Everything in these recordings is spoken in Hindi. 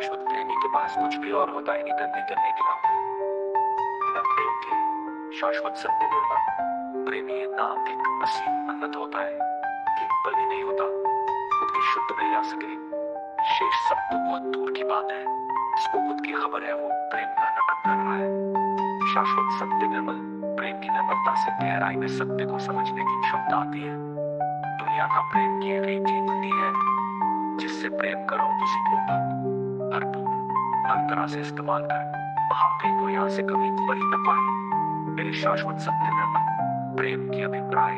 शाश्वत प्रेमी के पास कुछ भी और होता ही नहीं करने के लिए प्रेम के शाश्वत सत्य निर्मल प्रेमी नाम एक असीम मन्नत होता है कि पल ही नहीं होता खुद की शुद्ध में आ सके। शेष सब तो बहुत दूर की बात है। इसको खुद की खबर है वो प्रेम का नाटक कर रहा है। शाश्वत सत्य निर्मल प्रेम की निर्मलता से गहराई में सत्य को समझने की क्षमता आती है। दुनिया का प्रेम की एक रीति होती है जिससे प्रेम करो किसी को हर तरह से इस्तेमाल कर वहां पे तो यहाँ से कभी बड़ी न पाए। मेरे शाश्वत सत्य निर्मल प्रेम की अभिप्राय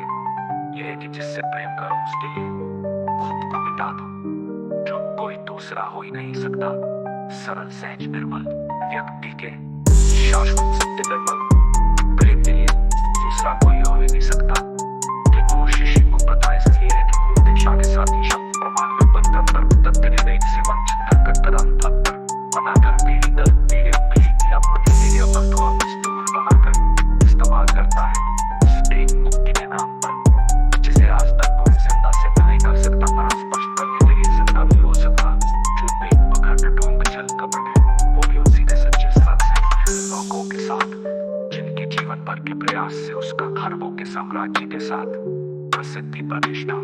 यह है कि जिससे प्रेम करो उसके लिए खुद को मिटा दो जो कोई दूसरा हो ही नहीं सकता। सरल सहज निर्मल व्यक्ति के शाश्वत सत्य निर्मल प्रेम के लिए दूसरा कोई हो ही नहीं सकता। गुरु शिष्य को बताए इसलिए है कि गुरु दीक्षा के साथ ही शब्द प्रमाण में बंधन तर्क तथ्य निर्णय से वंचित कर तदंतर बनाकर पीढ़ी दर पीढ़ी या प्रतिनिधि अवधवा वस्तु बनाकर इस्तेमाल करता है एक मुक्ति के नाम पर जिसे आज तक कोई जिंदा से नहीं कर सकता पर स्पष्ट करने के लिए जिंदा भी हो सका। जो पेट पकड़ ढूंढ चल कपड़े वो भी उसी के सच्चे साथ से लोगों के साथ जिनके जीवन भर के प्रयास से उसका खरबों के साम्राज्य के साथ प्रसिद्धि प्रतिष्ठा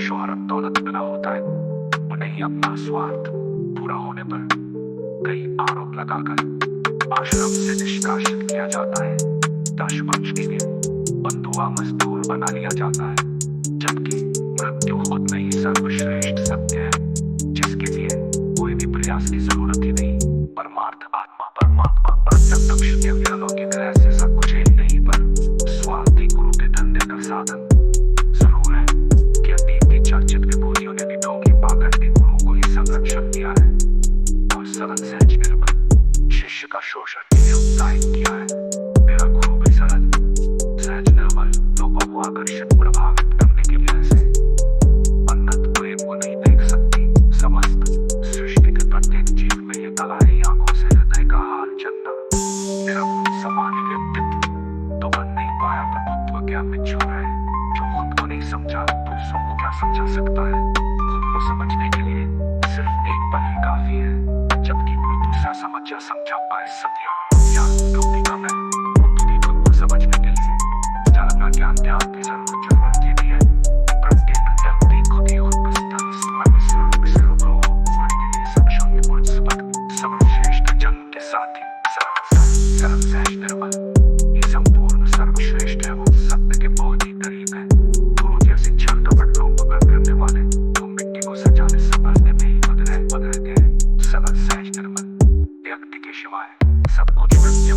शोहरत दौलत मिला होता है। उन्हें अपना स्वार्थ पूरा होने पर कई आरोप लगाकर आश्रम से निष्कासित किया जाता है। दशवंश के लिए बंधुआ मजदूर बना लिया जाता है जबकि मृत्यु खुद में ही सर्वश्रेष्ठ सत्य है जिसके लिए कोई भी प्रयास की जरूरत ही नहीं। परमार्थ आत्मा परमात्मा प्रत्यक्ष के ग्रह से सब कुछ ही नहीं पर स्वार्थी गुरु के धंधे का साधन जरूर है कि अतीत की चर्चित विभूतियों ने भी ढोंगी पाकर के गुरु को ही संरक्षण दिया है और सरल सहज निर्मल शिष्य का शोषण के लिए उत्साहित किया है। मेरा गुरु भी सरल सहज निर्मल लोगों को आकर्षित प्रभावित करने के लिए ऐसे मन्नत प्रेम को नहीं देख सकती। समस्त सृष्टि के प्रत्येक जीव में ये तलाई आंखों से हृदय का हाल चलता। मेरा गुरु सामान्य व्यक्तित्व तो बन नहीं पाया प्रभुत्व क्या में छू रहा है जो खुद को नहीं समझा दूसरों को क्या समझा सकता है। खुद को समझने के लिए सिर्फ एक पल ही काफी है जबकि कोई दूसरा समझ या समझा पाए सत्य या गलती का मैं खुद को समझने के लिए जानना ज्ञान त्याग की जरूरत ही नहीं है। प्रत्येक व्यक्ति खुद ही खुद को सर्वश्रेष्ठ जन्म के साथ ही सरल सहज निर्मल ये संपूर्ण सर्वश्रेष्ठ है। वो सत्य के बहुत ही करीब है। गुरु जैसे क्षण कपट लोग करने वाले तो मिट्टी को सजाने संभालने में ही बदल गए। सरल सहज निर्मल व्यक्ति के सिवाय सब कुछ मृत्यु